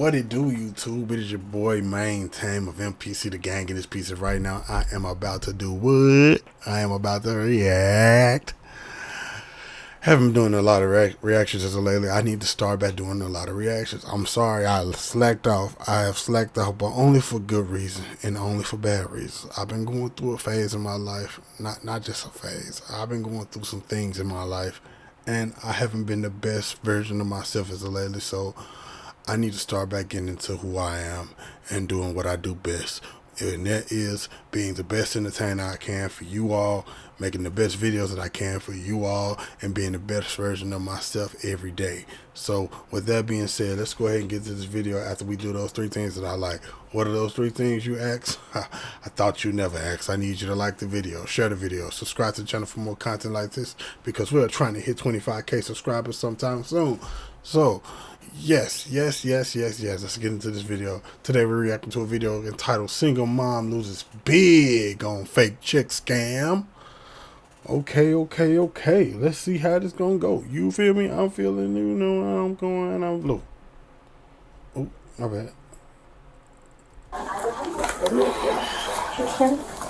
What it do, YouTube? It is your boy Main Tame of MPC the Gang in this piece. And right now I am about to do what? I am about to react. Haven't been doing a lot of reactions as of lately. I need to start back doing a lot of reactions. I'm sorry I slacked off. I have slacked off, but only for good reason and only for bad reasons. I've been going through a phase in my life. Not just a phase. I've been going through some things in my life, and I haven't been the best version of myself as of lately, so I need to start back getting into who I am and doing what I do best. And that is being the best entertainer I can for you all, making the best videos that I can for you all, and being the best version of myself every day. So with that being said, let's go ahead and get to this video after we do those 3 things that I like. What are those 3 things you ask? I thought you never asked. I need you to like the video, share the video, subscribe to the channel for more content like this, because we're trying to hit 25K subscribers sometime soon. So yes, let's get into this video. Today we're reacting to a video entitled Single Mom Loses Big on Fake Chick Scam. Okay, let's see how this gonna go. You feel me? I'm feeling, you know how I'm going, I'm blue. Oh, my bad.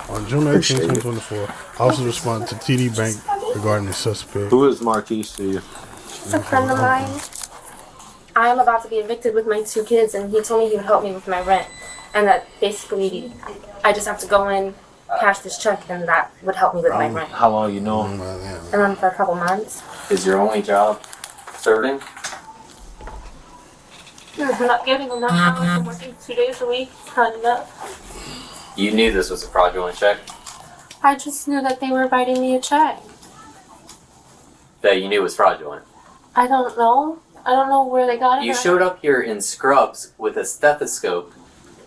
On June 18, 2024, officers responded to TD Bank regarding the suspect. Who is Marquise to you? It's a friend of mine. I am about to be evicted with my 2 kids, and he told me he would help me with my rent, and that basically I just have to go in, cash this check, and that would help me with my rent. How long you know him? And then for a couple months. Is your only job serving? I'm not getting enough hours. I'm working 2 days a week. Not enough. You knew this was a fraudulent check? I just knew that they were writing me a check. That you knew was fraudulent? I don't know. I don't know where they got it. You showed up here in scrubs with a stethoscope,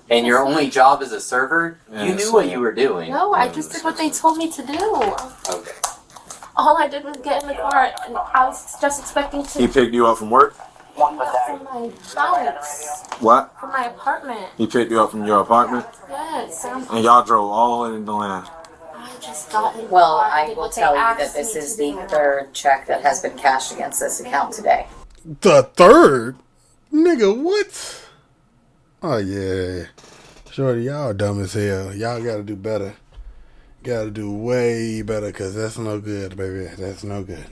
and your only job as a server, you knew what you were doing. No, I just did what they told me to do. Okay. All I did was get in the car, and I was just expecting to... He picked you up from work? From my house. What? From my apartment. He picked you up from your apartment? Yes. And y'all drove all the way in the land? I just got in the Well, car. I did will what they tell you asked that this me is to the do. 3rd check that has been cashed against this account today. The 3rd? Nigga, what? Oh, yeah. Shorty, y'all dumb as hell. Y'all gotta do better. Gotta do way better, because that's no good, baby. That's no good.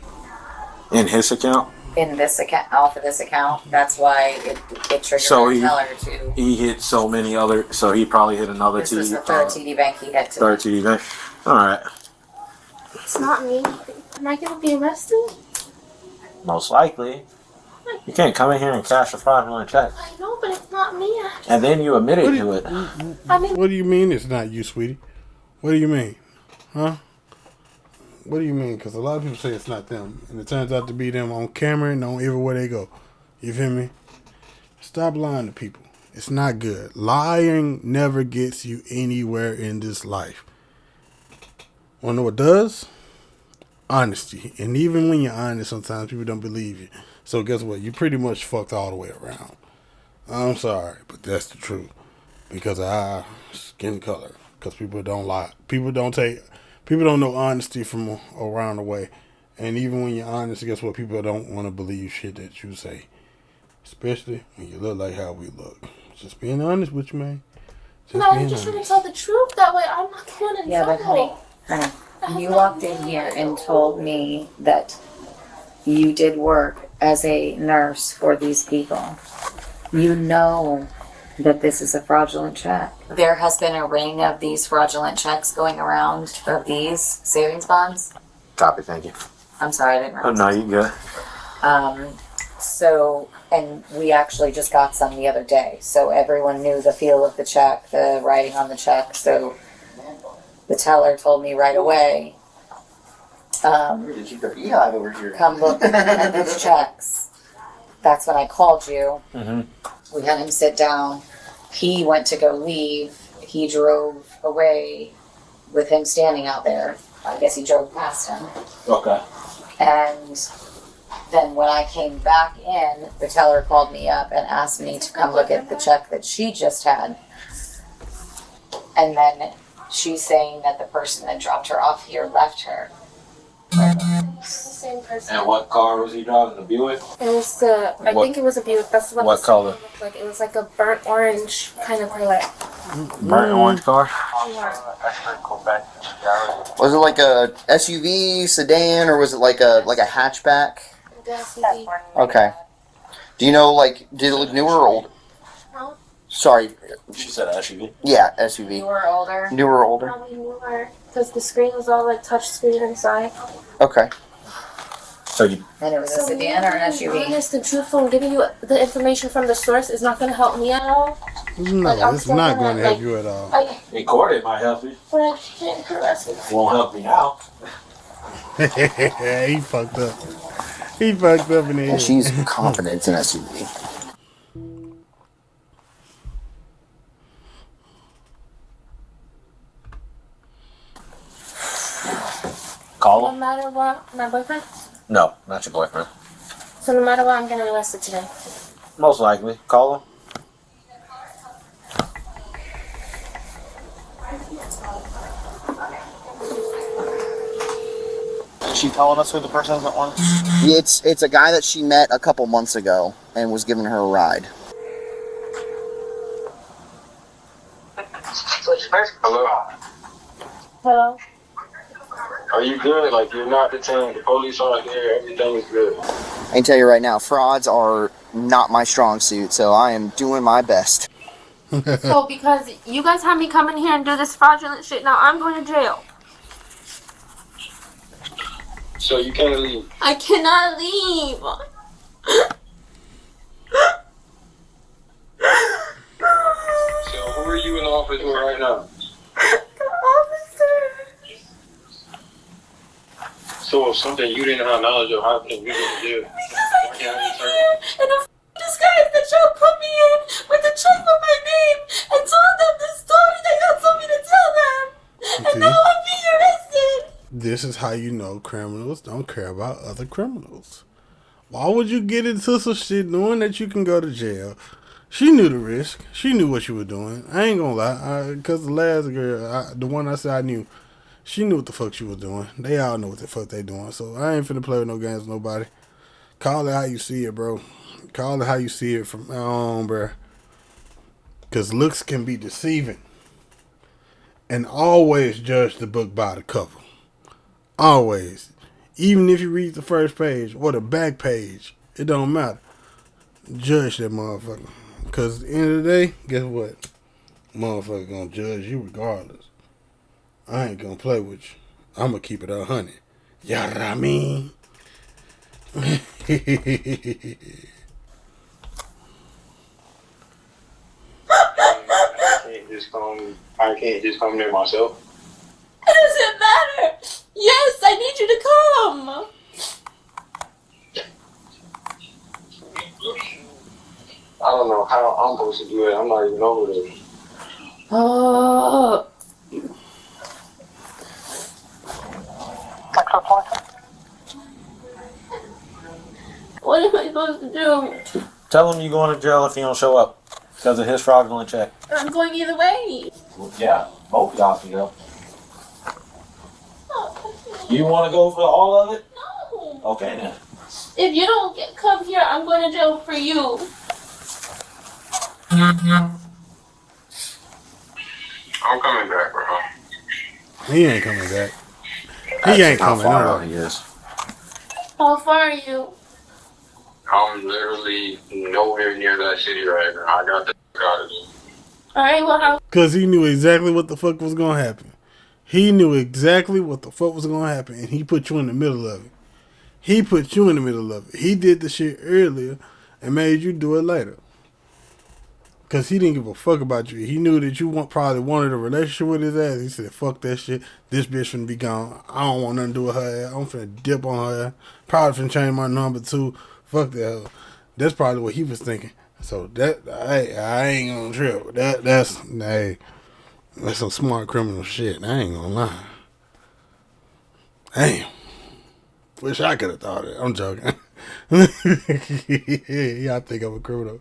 In his account? In this account, off of this account, that's why it triggered So the teller to. He hit so many other, so he probably hit another This is TD. the 3rd TD Bank he hit today. 3rd TD Bank. Alright. It's not me. Am I gonna be arrested? Most likely. You can't come in here and cash a fraudulent check. I know, but it's not me. And then you admitted to it. I mean, What do you mean it's not you, sweetie? What do you mean? Huh? What do you mean? Because a lot of people say it's not them, and it turns out to be them on camera and on everywhere they go. You feel me? Stop lying to people. It's not good. Lying never gets you anywhere in this life. Wanna know what does? Honesty. And even when you're honest, sometimes people don't believe you. So guess what? You pretty much fucked all the way around. I'm sorry, but that's the truth. Because of our skin color. Because people don't lie. People don't know honesty from around the way. And even when you're honest, guess what? People don't want to believe shit that you say. Especially when you look like how we look. Just being honest with you, man. no, I'm just gonna tell the truth. That way I'm not going in Yeah, but trouble. honey, you walked in here and told me that you did work as a nurse for these people. You know that this is a fraudulent check. There has been a ring of these fraudulent checks going around of these savings bonds. Copy, thank you. I'm sorry, I didn't Oh, realize. no, you good. So, and we actually just got some the other day. So everyone knew the feel of the check, the writing on the check. So the teller told me right away, Did you go beehive over here? come look at these checks. That's when I called you. Mm-hmm. We had him sit down. He went to go leave. He drove away with him standing out there. I guess he drove past him. Okay. And then when I came back in, the teller called me up and asked me to come look at the check that she just had. And then she's saying that the person that dropped her off here left her. It's the same person. And what car was he driving? The Buick? It was the. I think it was a Buick. That's what What the color? looked like. It was like a burnt orange kind of color. Burnt orange car? Yeah. Was it like a SUV, sedan, or was it like a hatchback? The SUV. Okay. Do you know, like, did it look newer or old? No. Sorry. She said SUV. Yeah, You SUV. were older. Newer or older? Probably newer. Because the screen was all like touch screen inside. Okay. So you And it was a sedan or an being SUV. honest and truthful and giving you the information from the source is not going to help me at all. No, I'm it's still not gonna, going to help like- you at all. Like, recorded might help you. but I can't caress it. Won't help me now. He fucked up. He fucked up in the And head. she's confident it's an SUV. Call No him? matter what, my boyfriend. No, not your boyfriend. So no matter what, I'm getting arrested today. Most likely. Call him. Is she telling us who the person is that wants? It's a guy that she met a couple months ago and was giving her a ride. Hello. Hello. Are you good? Like, you're not detained. The police aren't there. Everything is good. I can tell you right now, frauds are not my strong suit, so I am doing my best. So because you guys have me come in here and do this fraudulent shit, now I'm going to jail. So you can't leave. I cannot leave. So who are you in the office with right now? The officer. So if something you didn't have knowledge of happened, you go to jail. Because I came in here in a disguise that y'all put me in with a check with my name and told them the story that y'all told me to tell them. And now I'm being arrested. This is how you know criminals don't care about other criminals. Why would you get into some shit knowing that you can go to jail? She knew the risk. She knew what she was doing. I ain't gonna lie. Because the last girl, the one I said I knew, she knew what the fuck she was doing. They all know what the fuck they doing. So I ain't finna play with no games with nobody. Call it how you see it, bro. Call it how you see it from now on, bro. Because looks can be deceiving. And always judge the book by the cover. Always. Even if you read the first page or the back page, it don't matter. Judge that motherfucker. Because at the end of the day, guess what? Motherfucker gonna judge you regardless. I ain't gonna play with you. I'm gonna keep it 100. You know what I mean? I can't just come there myself. It doesn't matter. Yes, I need you to come. I don't know how I'm supposed to do it. I'm not even over there. Oh. What am I supposed to do? Tell him you're going to jail if he don't show up. Because of his fraudulent check. I'm going either way. Yeah, both y'all can go. You want to go for all of it? No. Okay then. If you don't come here, I'm going to jail for you. I'm coming back, bro. He ain't coming back. He ain't coming nowhere. he is. How far are you? I'm literally nowhere near that city right now. I got the out of there. Alright, well, how? Because he knew exactly what the fuck was going to happen. He knew exactly what the fuck was going to happen. And he put you in the middle of it. He put you in the middle of it. He did the shit earlier and made you do it later. Because he didn't give a fuck about you. He knew that you probably wanted a relationship with his ass. He said, fuck that shit. This bitch finna be gone. I don't want nothing to do with her ass. I'm finna dip on her ass. Probably finna change my number too. Fuck that hell. That's probably what he was thinking. So that, I ain't gonna trip. That's some smart criminal shit. I ain't gonna lie. Damn. Wish I could have thought it. I'm joking. Yeah, I think I'm a criminal.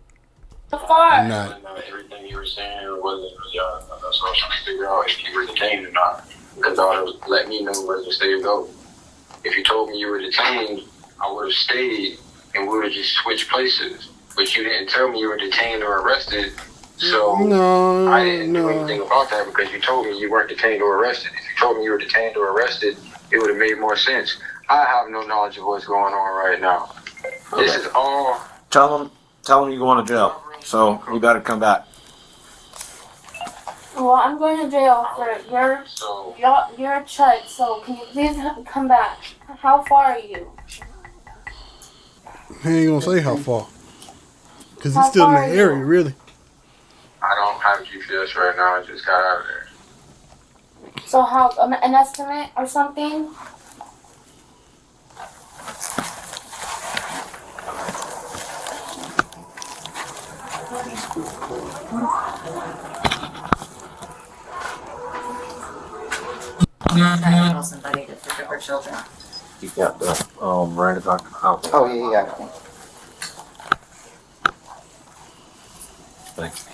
How far? I'm not. Everything you were saying wasn't really honest. That's what I was trying to figure out if you were detained or not. Because I would let me know where to stay or go. If you told me you were detained, I would have stayed and we would have just switched places. But you didn't tell me you were detained or arrested, so No, I didn't do no. anything about that because you told me you weren't detained or arrested. If you told me you were detained or arrested, it would have made more sense. I have no knowledge of what's going on right now. This is all. Tell them you're going to jail. So you better come back. Well, I'm going to jail for So your check. So can you please come back? How far are you? He ain't gonna say how far. Because How he's still in far the are you? area, really. I don't have GPS right now. I just got out of there. So how an estimate or something? I'm trying to tell somebody to pick up her children. You got the Miranda doctor. Oh, yeah. Thanks.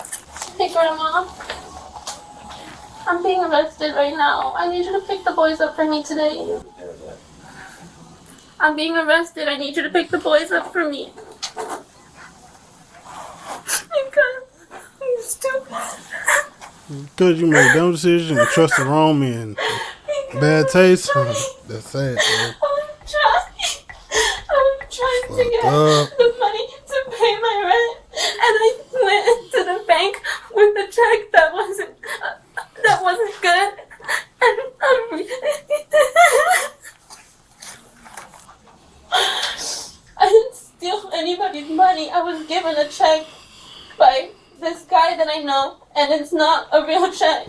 Hey, Grandma. I'm being arrested right now. I need you to pick the boys up for me today. I'm being arrested. I need you to pick the boys up for me. Because I'm stupid. Because you made dumb decisions and trusted Romy and bad taste. That's sad, man. I'm trying to get up. the money to pay my rent, and I went to the bank with a check that wasn't good, and I didn't steal anybody's money. I was given a check by this guy that I know, and it's not a real check.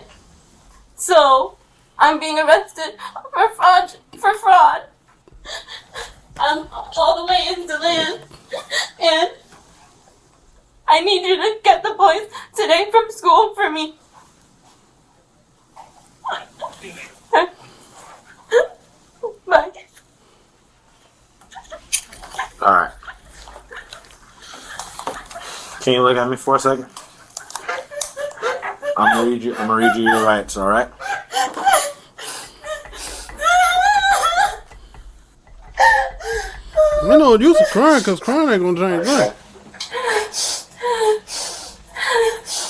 So I'm being arrested for fraud. I'm all the way in DeLand, and I need you to get the boys today from school for me. Bye. All right. Can you look at me for a second? I'm gonna read you your rights. All right. I know you was crying because crying ain't gonna change nothing.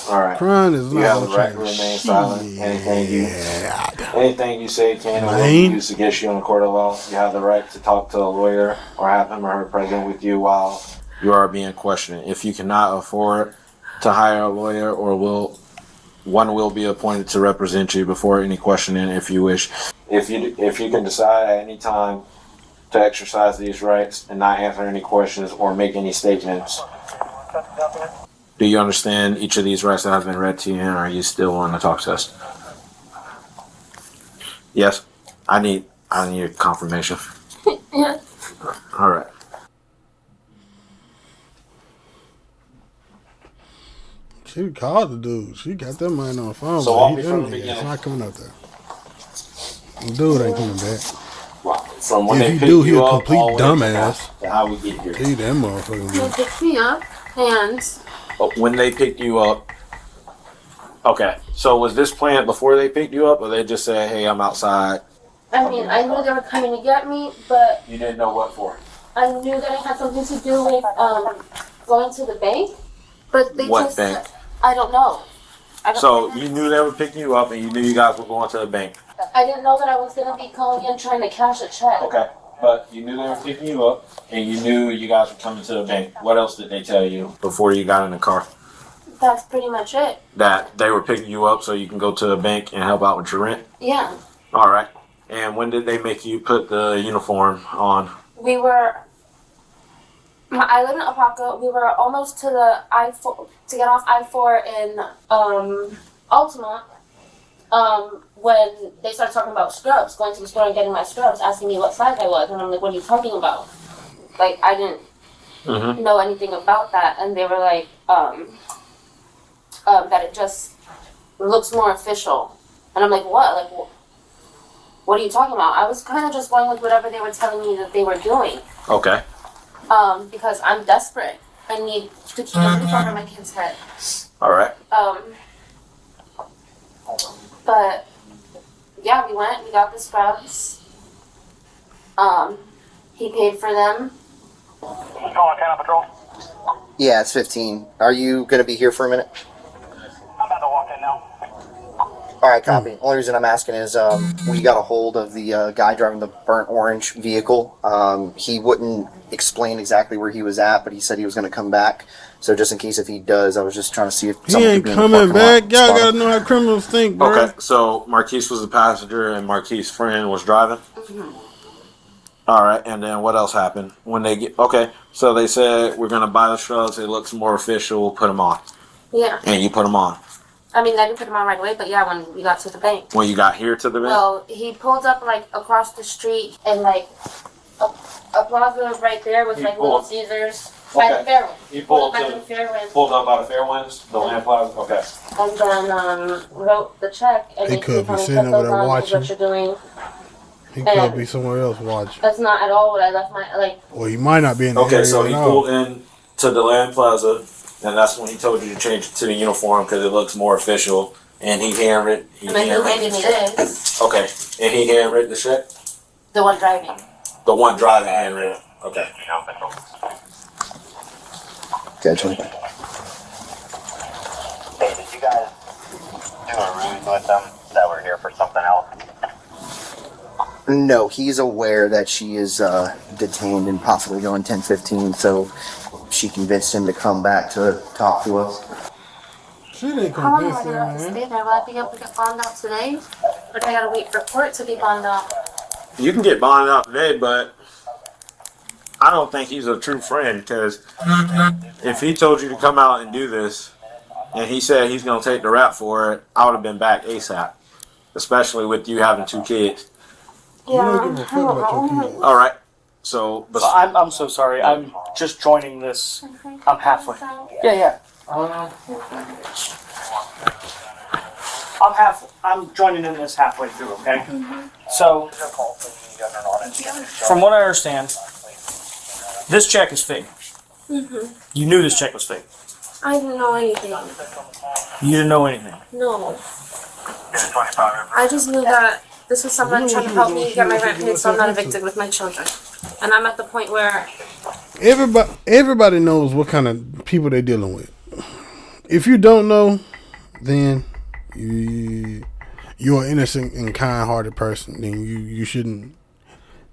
All right. Crying is You not have the gonna right to change remain shit. silent. Anything you say can or will Lane. be used against you in a court of law. You have the right to talk to a lawyer or have him or her present with you while you are being questioned. If you cannot afford to hire a lawyer, one will be appointed to represent you before any questioning if you wish. If you can decide at any time to exercise these rights and not answer any questions or make any statements. Do you understand each of these rights that have been read to you, and are you still on the talk test? Yes? I need confirmation. Yes. All right. She called the dude. She got that man on the phone. So but walk he me done from the it. It's beginning. not coming up there. The dude ain't coming back. From when If they he pick do, he you a up complete all the way to dumbass. how we get here. He that motherfucker. He picked me up, and When they picked you up. Okay. So was this planned before they picked you up, or they just said, "Hey, I'm outside"? I mean, I knew they were coming to get me, but You didn't know what for. I knew that it had something to do with going to the bank. But they What just, bank? I don't know. So you knew they were picking you up, and you knew you guys were going to the bank. I didn't know that I was gonna be going in trying to cash a check. Okay. But you knew they were picking you up, and you knew you guys were coming to the bank. What else did they tell you before you got in the car? That's pretty much it. That they were picking you up so you can go to the bank and help out with your rent? Yeah, All right. And when did they make you put the uniform on? we were. I live in Apaka. We were almost to the I-4 to get off I-4 in Altamont. When they started talking about scrubs, going to the store and getting my scrubs, asking me what size I was, and I'm like, "What are you talking about?" Like I didn't Mm-hmm. know anything about that, and they were like, that it just looks more official, and I'm like, "What? Like, what are you talking about?" I was kind of just going with whatever they were telling me that they were doing, Okay. because I'm desperate. I need to keep a roof over my kid's head. All right. But yeah, we got the scrubs. He paid for them. You calling Cannon Patrol? Yeah, it's 15. Are you going to be here for a minute? I'm about to walk in now. All right, copy. Only reason I'm asking is we got a hold of the guy driving the burnt orange vehicle. He wouldn't explain exactly where he was at, but he said he was going to come back. So just in case if he does, I was just trying to see if He someone ain't could be in the coming parking lot. back. Y'all Spot gotta him. know how criminals think, bro. Okay, so Marquise was the passenger and Marquise's friend was driving? All right, and then what else happened? When they get, okay, so they said, we're going to buy the shrubs. It looks more official. We'll put them on. Yeah. And you put them on. I mean, I didn't put them on right away, but yeah, when we got to the bank. When you got here to the bank? Well, he pulled up like across the street and like a plaza right there with He like Little pulled- Caesars by the Okay. Fairway. He pulled by to- the Fairway. Pulled up by the Fairwinds, the Land Plaza? Okay. And then wrote the check. And He then could be told me, sitting "Put over those there on, watching." What you're doing. He could be somewhere else watching. That's not at all what I left my like. Well, he might not be in the Okay, area so at he all. pulled in to the Land Plaza, and that's when he told you to change it to the uniform because it looks more official. And he handwritten. And then he handed me this. Okay, and he handwritten the check. The one driving. The one driving handwritten. Okay. Gotcha. Hey, did you guys do a ruse with them that we're here for something else? No, he's aware that she is detained and possibly going 10-15, so she convinced him to come back to talk to us. She didn't How long convince am I gonna have to him, stay man. there? Will I be able to get bonded out today? Or do I gotta wait for court to be bonded out? You can get bonded out today, but I don't think he's a true friend because if he told you to come out and do this and he said he's going to take the rap for it, I would have been back ASAP, especially with you having 2 kids. You don't give a fuck about your kids. All right. So, but I'm so sorry. I'm just joining this. I'm halfway. Yeah. I'm joining in this halfway through, okay? So, from what I understand, this check is fake. You knew this check was fake. I didn't know anything. You didn't know anything. No. I just knew that this was someone trying to help me get my rent paid so I'm not evicted with my children. And I'm at the point where Everybody knows what kind of people they're dealing with. If you don't know, then you're an innocent and kind-hearted person. Then you shouldn't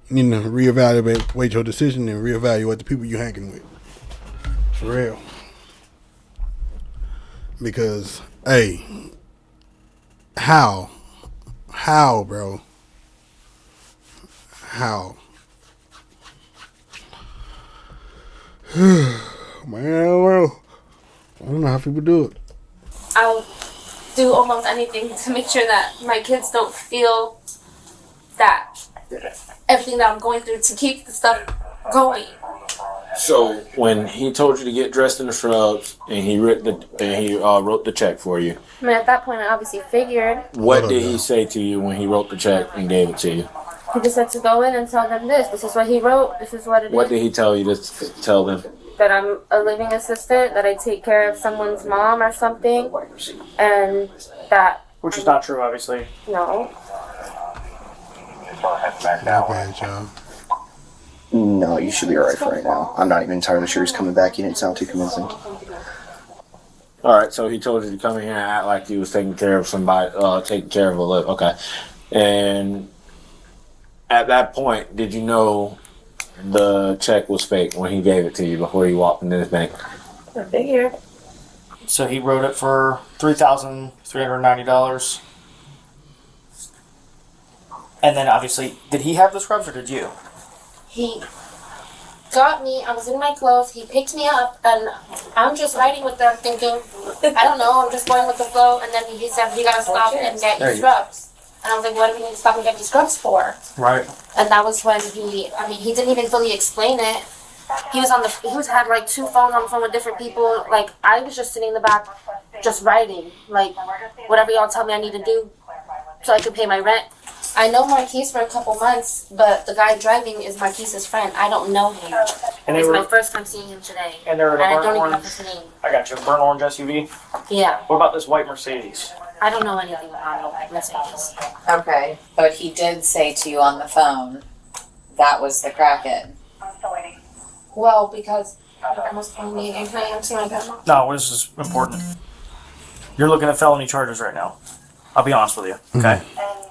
reevaluate your decision and reevaluate the people you're hanging with. For real. Because, hey, how, bro? How? Man, I don't know how people do it. I'll do almost anything to make sure that my kids don't feel that everything that I'm going through to keep the stuff going. so when he told you to get dressed in the shrubs and he wrote the check for you, I mean, at that point, I obviously figured. what Hold did on he now. say to you when he wrote the check and gave it to you? He just had to go in and tell them this. This is what he wrote. This is what it What is. did he tell you to tell them? That I'm a living assistant, that I take care of someone's mom or something, and that, Which is not true, obviously. no. My bad, y'all. No, you should be alright for right now. I'm not even entirely sure he's coming back. He didn't sound too convincing. All right, so he told you to come in here and act like you was taking care of somebody, taking care of a live. Okay, and at that point, did you know the check was fake when he gave it to you before you walked into this bank? I figured. So he wrote it for $3,390. And then obviously, did he have the scrubs or did you? He got me, I was in my clothes, he picked me up, and I'm just riding with them thinking, I don't know, I'm just going with the flow, and then he said, you gotta stop and get your scrubs. And I was like, what do we need to stop and get these scrubs for? Right. And that was when he didn't even fully explain it. He had like 2 phones on the phone with different people. Like, I was just sitting in the back, just writing. Like, whatever y'all tell me I need to do so I can pay my rent. I know Marquise for a couple months, but the guy driving is Marquise's friend. I don't know him. And It's my first time seeing him today. And they're in And a I don't burnt even have orange. his name. I got you. Burnt orange SUV. Yeah, What about this white Mercedes? I don't know anything about Mercedes. Okay, but he did say to you on the phone that was the crackhead? Well, because I was only in to my grandma. No, this is important. You're looking at felony charges right now. I'll be honest with you. Okay.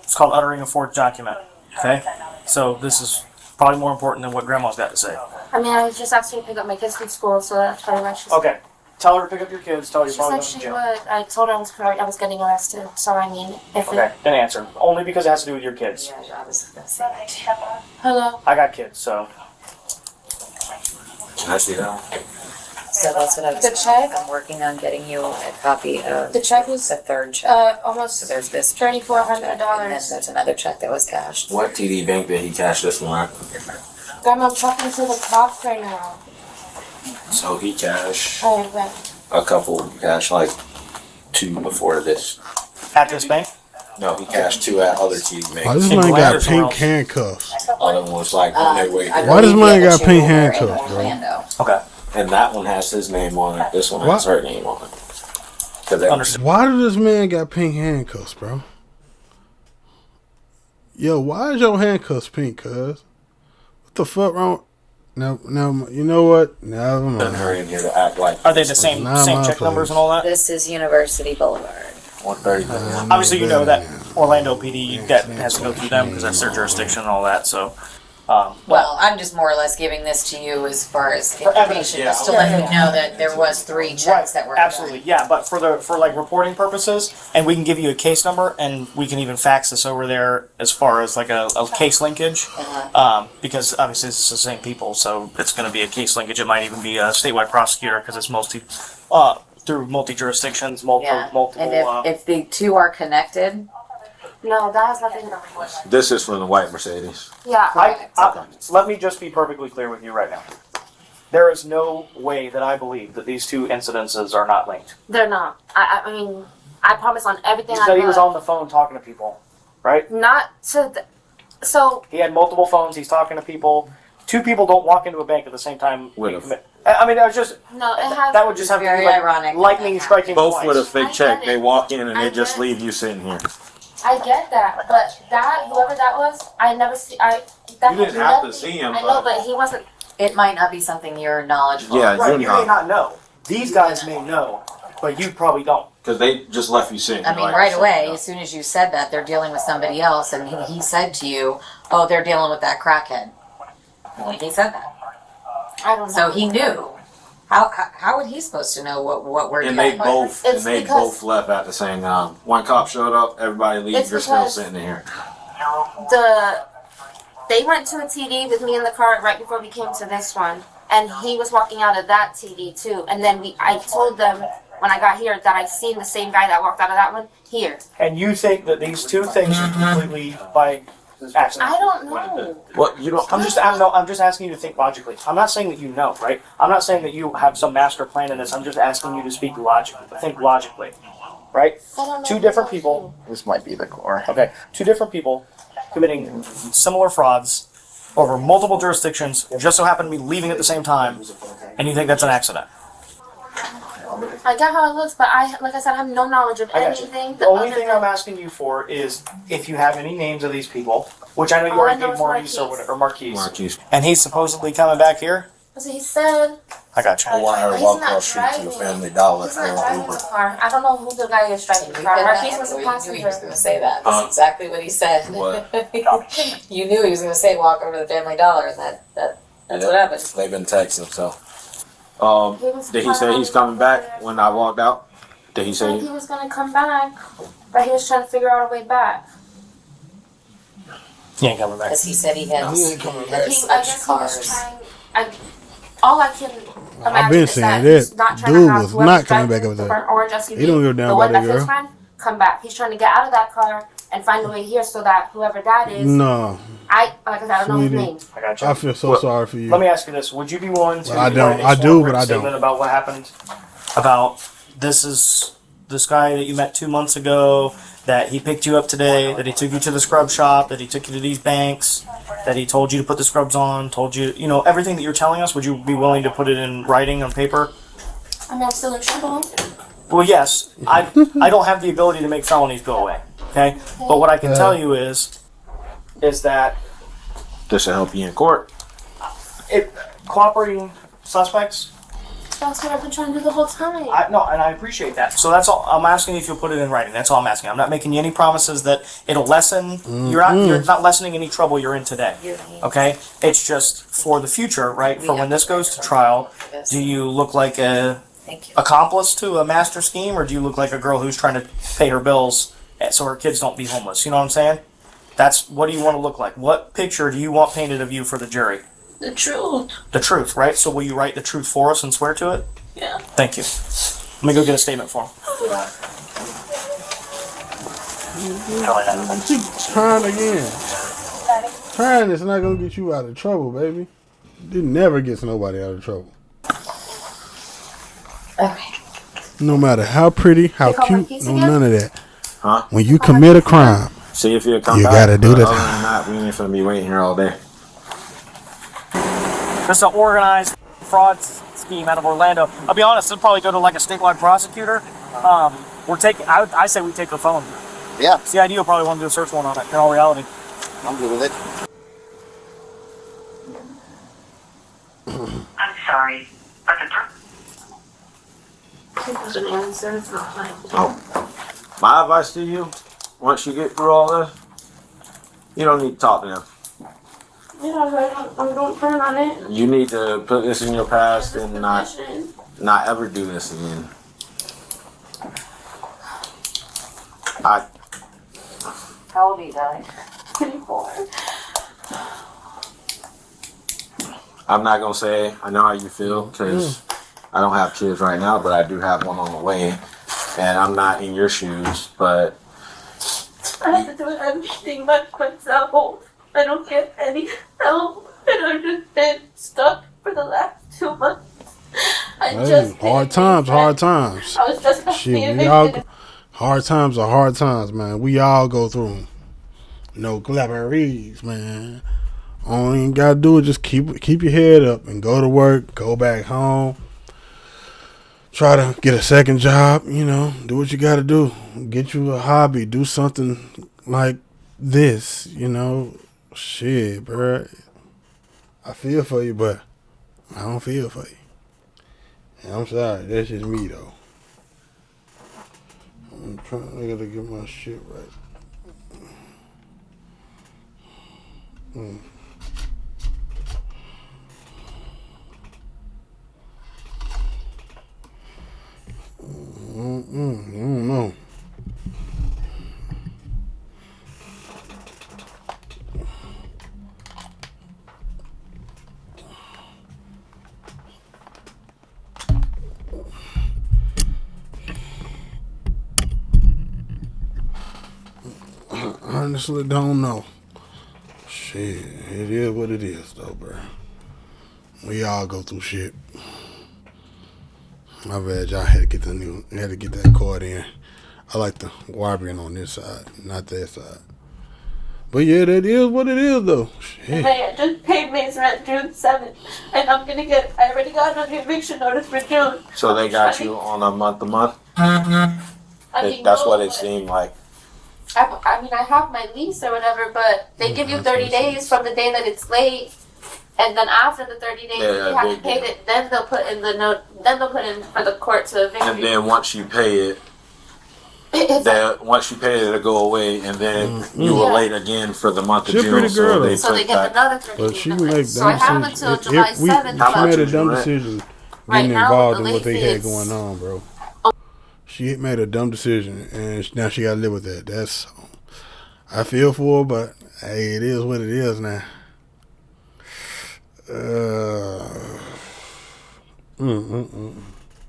It's called uttering a forged document. Okay. So this is probably more important than what Grandma's got to say. I mean, I was just asking to pick up my kids from school, so that's probably why she's. Okay. Tell her to pick up your kids. Tell her you're She probably said going to she jail. would. I told her I was getting arrested, so I mean, if Okay. it. Then answer. Only because it has to do with your kids. Yeah, I was gonna say that too. Hello. I got kids, so. Can I see that? So that's what I was. The check? I'm working on getting you a copy of The check was the third check. So almost there's this, $3,400. and then there's another check that was cashed. What TD Bank did he cash this one? Grandma, I'm talking to the cops right now. So he cashed Alright, right. a couple, cashed like 2 before this. At this bank? No, he cashed 2 at other TD Why banks. this In man got Gladys pink Wells. handcuffs? Other one was like on their way I here. Why does believe mine the got other pink two were in handcuffs, bro? Orlando. Okay. And that one has his name on it. This one has What? her name on it. 'Cause they- Understood. Why did this man got pink handcuffs, bro? Yo, why is your handcuffs pink, cuz? What the fuck wrong? No, you know what? Never Putting mind. her in here to act like Are they the same Not same my check numbers place. and all that? This is University Boulevard. 130. Obviously, you know that Orlando PD, that has to go through them because that's their jurisdiction and all that, so. Well, I'm just more or less giving this to you as far as For evidence, information, yeah. just to let you know that there was 3 checks that were Absolutely, yeah, but for like reporting purposes, and we can give you a case number, and we can even fax this over there as far as like a case linkage, because obviously it's the same people, so it's going to be a case linkage. It might even be a statewide prosecutor because it's through multi jurisdictions, Yeah, multiple. and if the 2 are connected, No, that has nothing to do with it. This is from the white Mercedes. Yeah. Let me just be perfectly clear with you right now. There is no way that I believe that these 2 incidences are not linked. They're not. I mean, I promise on everything You I said he was love. on the phone talking to people, right? Not to the. So, He had multiple phones. He's talking to people. 2 people don't walk into a bank at the same time. With and a- commit. I mean, that was just no, it has. that would just have to very be like ironic. lightning striking Both twice. with a fake I check. get They it. walk in and I they just get it. leave you sitting here. I get that, but whoever that was, I never see. That You had didn't have to nothing- see him, I know, but- but he wasn't. it might not be something you're knowledgeable Yeah, of. Right, you're you may not. not know. These guys may know, but you probably don't. Because they just left you sitting. I mean, like, right sitting away, down. as soon as you said that, they're dealing with somebody else, and he said to you, oh, they're dealing with that crackhead. Well, he said that. I don't know. So he knew. How would he supposed to know what we're And they dealing with? both It's and they because- both left at the same time. One cop showed up, everybody leaves, It's you're still because- sitting here. They went to a TD with me in the car right before we came to this one, and he was walking out of that TD too. And then I told them when I got here that I seen the same guy that walked out of that one here. And you think that these 2 things are completely by accident? I don't know. Well, you don't. I'm just asking you to think logically. I'm not saying that you know, right? I'm not saying that you have some master plan in this. I'm just asking you to speak logically. Think logically, right? I don't know 2 different people. This might be the core. Okay, 2 different people committing similar frauds over multiple jurisdictions. Just so happen to be leaving at the same time, and you think that's an accident. I get how it looks, but like I said, I have no knowledge of I got you. anything. The only other thing than- I'm asking you for is if you have any names of these people, which I know you All I already know gave is Maurice or Marquise. whatever, or Marquise. Marquise. And he's supposedly coming back here. So he said I got you. I want her to he's walk not across the street to the driving. Family Dollar He's for not an driving Uber. the car. I don't know who the guy is driving the car. Marquise was a You knew he was passenger. going to say that. That's exactly what he said. What? You knew he was going to say walk over to the Family Dollar, and that's what happened. They've been texting, so. He was Did he say he's coming back when I walked out? Did he He said say? he was gonna come back, but he was trying to figure out a way back. He ain't coming back. Because he said he had, He ain't coming he back. had I switched guess he was cars. trying. All I can imagine I've been is saying that he's that. not trying Dude to have was whoever's not coming back driving over the there. burnt orange SUV, He don't give a damn the about one that that's his girl. friend, come back. He's trying to get out of that car and find a way here so that whoever that is, No, like I said, I don't know his Sweetie. name. I got you. I feel so What? sorry for you. Let me ask you this: would you be willing to? Well, I don't. write a I do, sworn but written I don't. statement about what happened? About this guy that you met 2 months ago. That he picked you up today. That he took you to the scrub shop. That he took you to these banks. That he told you to put the scrubs on. Told you, everything that you're telling us. Would you be willing to put it in writing on paper? I mean, I'm still in trouble. Well, yes. I don't have the ability to make felonies go away. Okay, but what I can tell you is that This will help you in court. Cooperating suspects. That's what I've been trying to do the whole time. And I appreciate that. So that's all. I'm asking if you'll put it in writing. That's all I'm asking. I'm not making you any promises that it'll lessen. You're not lessening any trouble you're in today. Okay. It's just for the future, right? For when this goes to trial, do you look like a Thank you. accomplice to a master scheme, or do you look like a girl who's trying to pay her bills so her kids don't be homeless? You know what I'm saying? That's what do you want to look like? What picture do you want painted of you for the jury? The truth. The truth, right? So will you write the truth for us and swear to it? Yeah. Thank you. Let me go get a statement for him. Keep trying again. Trying is not gonna get you out of trouble, baby. It never gets nobody out of trouble. Okay. No matter how pretty, how Take all my cute, keys no again? none of that. Huh? When you commit a crime, See if you come You back. gotta do but the other time. than that, we ain't gonna be waiting here all day. This is an organized fraud scheme out of Orlando. I'll be honest, it'll probably go to like a statewide prosecutor. We're taking. I say we take the phone. Yeah, CID will probably want to do a search warrant on it. In all reality, I'm good with it. I'm sorry, but the He doesn't answer. It's not like. Oh. My advice to you, once you get through all this, you don't need to talk to them. Yeah, I don't plan on it. You need to put this in your past This and not position. ever do this again. How old are you, darling? 24. I'm not gonna say I know how you feel because I don't have kids right now, but I do have one on the way, and I'm not in your shoes. But I have to do everything by myself. I don't get any help, and I've just been stuck for the last 2 months. hey, hard times. I was just about to be Shit, we all evicted. hard times are hard times, man. We all go through them. No collaborations, man. All you gotta do is just keep your head up and go to work, go back home, try to get a second job. You know, do what you gotta do. Get you a hobby. Do something like this. You know, shit, bro. I feel for you, but I don't feel for you. And I'm sorry. That's just me, though. I gotta get my shit right. I don't know. Honestly, don't know. Shit, it is what it is, though, bro. We all go through shit. My bad, y'all had to get that cord in. I like the wiring on this side, not that side. But yeah, that is what it is, though. Shit. They just paid me his rent June 7th, and I already got an eviction notice for June. so they got you on a month-to-month. I mean, That's no, what it but- seemed like. I mean, I have my lease or whatever, but they give you 30 days from the day that it's late, and then after the 30 days, Yeah, if you haven't they paid do. it, then they'll put in the note. Then they'll put in for the court to evict And you. then once you pay it, once you pay it, it'll go away, and then you were Yeah. late again for the month of She a June. pretty So girl, they though. So they put get back. another 30 But days she in the make list. So I have dumb until decisions. July 7th. How She much made a is dumb your rent? decision Right getting now, involved the in what they lease had is- going on, bro. She made a dumb decision, and now she got to live with that. That's, I feel for her, but hey, it is what it is now.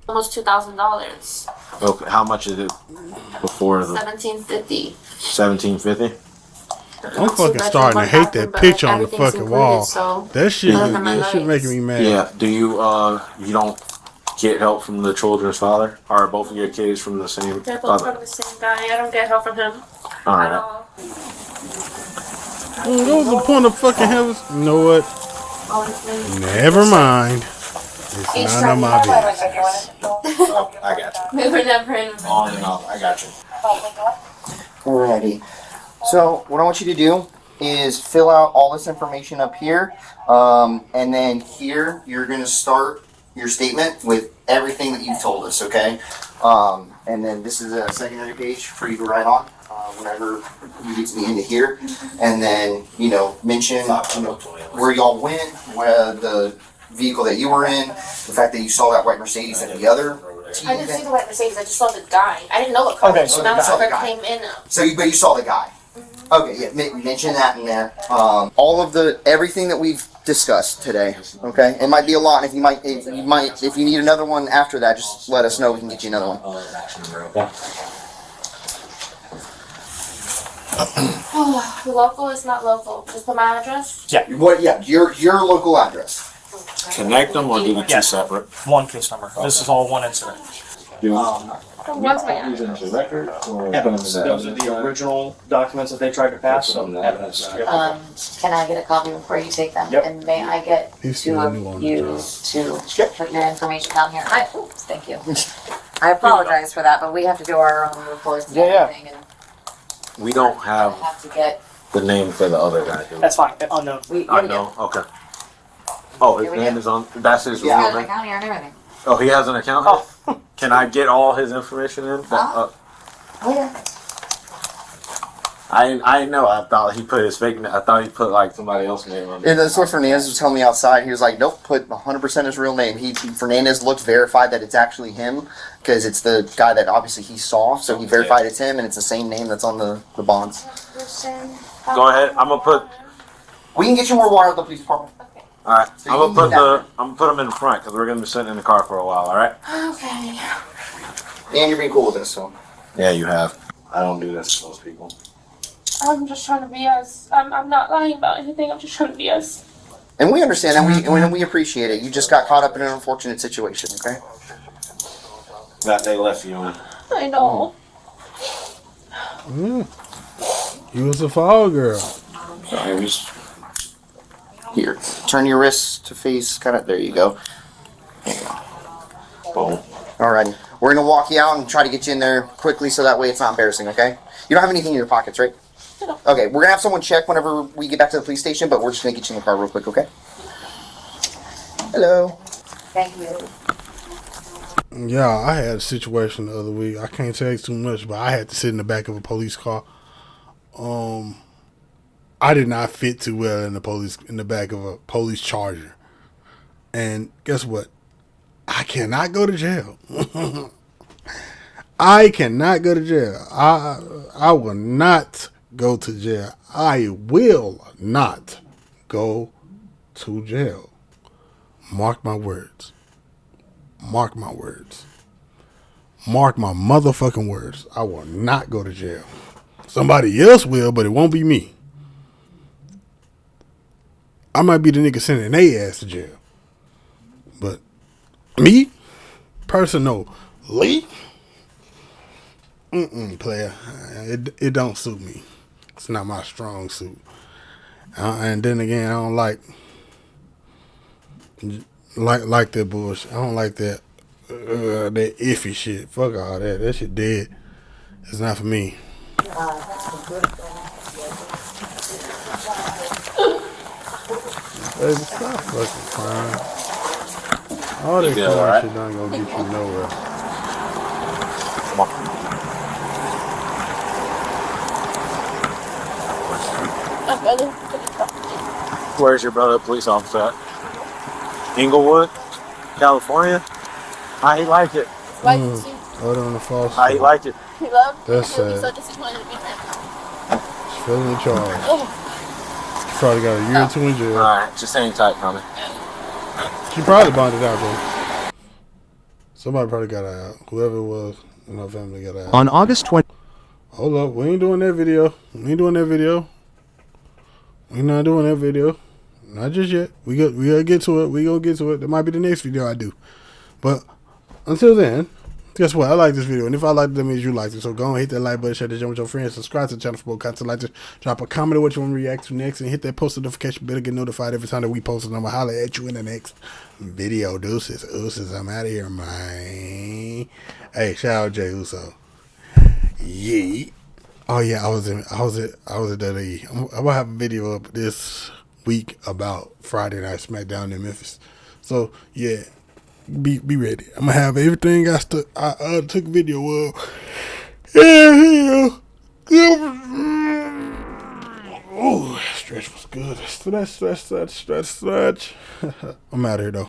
Almost $2,000. Okay, how much is it before the $1,750. 1750? I'm fucking starting to hate that picture on the fucking wall. So That shit, Those are my that shit lights. making me mad. Yeah. Do you you don't get help from the children's father? Or are both of your kids from the same they're both father? from the same guy. I don't get help from him All at right. all. What was the point of fucking having? You know what? Honestly. Never mind. It's Each none time of you my have business. Oh, I got you. We were never in. On and off. I got you. Alrighty. So what I want you to do is fill out all this information up here, and then here you're going to start your statement with everything that you've told us, okay? And then this is a secondary page for you to write on whenever you get to the end of here, and then mention where y'all went, where the vehicle that you were in, the fact that you saw that white Mercedes and the other. I didn't see the white Mercedes. I just saw the guy. I didn't know what car. Okay, so I you saw the saw guy. came in. But you saw the guy. Okay, yeah, mention that in there. All of everything that we've discussed today. Okay, it might be a lot. If you need another one after that, just let us know. We can get you another one. Local is not local. Just put my address. What? Yeah, your local address. Connect them or do the two Yes. separate? One case number. This is all one incident. One's my address. Those are the original documents that they tried to pass. So Can I get a copy before you take them? Yep. And may I get He's two the of new one. you to put your information down here? Oops, thank you. I apologize for that, but we have to do our own reports and Yeah. everything, and We don't I have have to get. the name for the other guy. do we? that's fine. Unknown. I know. Okay. Oh, his Here we name go. is on. That's his He's real got an name. account here and everything. Oh, he has an account. Oh. Can I get all his information in? Oh, yeah. I know. I thought he put his fake. I thought he put like somebody else's name on it. And that's what Fernandez was telling me outside. He was like, "Nope, put 100% his real name." Fernandez looked verified that it's actually him because it's the guy that obviously he saw. So he verified it's him, and it's the same name that's on the bonds. Go ahead. I'm gonna put. We can get you more water at the police department. All right. So I'm you gonna put need that. I'm gonna put him in front because we're gonna be sitting in the car for a while. All right. Okay. And you're being cool with this, so. Yeah, you have. I don't do this to those people. I'm just trying to be us. I'm not lying about anything. I'm just trying to be us. And we understand that. We appreciate it. You just got caught up in an unfortunate situation, okay? That they left you in. I know. You was a fall girl. Alright, here, turn your wrists to face, kind of, there you go. Boom. Alrighty. We're gonna walk you out and try to get you in there quickly so that way it's not embarrassing, okay? You don't have anything in your pockets, right? No. Okay, we're gonna have someone check whenever we get back to the police station, but we're just gonna get you in the car real quick, okay? Hello. Thank you. Yeah, I had a situation the other week. I can't tell you too much, but I had to sit in the back of a police car. I did not fit too well in the back of a police charger. And guess what? I cannot go to jail. I cannot go to jail. I will not go to jail. I will not go to jail. Mark my words. Mark my words. Mark my motherfucking words. I will not go to jail. Somebody else will, but it won't be me. I might be the nigga sending their ass to jail. But me, personally, player, it don't suit me. It's not my strong suit. And then again, I don't like that bullshit. I don't like that iffy shit. Fuck all that. That shit dead. It's not for me. Baby, stop fucking crying. All that You crying alright? shit ain't gonna get you nowhere. Come on. Where's your brother, police officer at? Inglewood, California. How he like it? Order on the false. How he like it? He loved me. That's He was sad. so disappointed in me. Federally charged. Probably got a year or two in All jail. right, just hang tight, homie. She probably bonded out though. Somebody probably got her out. Whoever it was in her family got her out. On August 20th, Hold up, we ain't doing that video. We ain't doing that video. We not doing that video. Not just yet. We gotta get to it. We gonna get to it. That might be the next video I do. But until then, guess what? I like this video, and if I like it, that means you liked it. So go and hit that like button, share this with your friends, subscribe to the channel for more content like this. Drop a comment on what you want to react to next, and hit that post notification bell to get notified every time that we post. And I'm gonna holler at you in the next video. Deuces, I'm out of here, man. Hey, shout out Jay Uso. Yeah. Oh yeah, I was at WWE. I'm gonna have a video up this week about Friday Night SmackDown in Memphis. So yeah, be ready. I'm gonna have everything I took video of. Yeah. Oh, stretch was good. Stretch. I'm out of here though.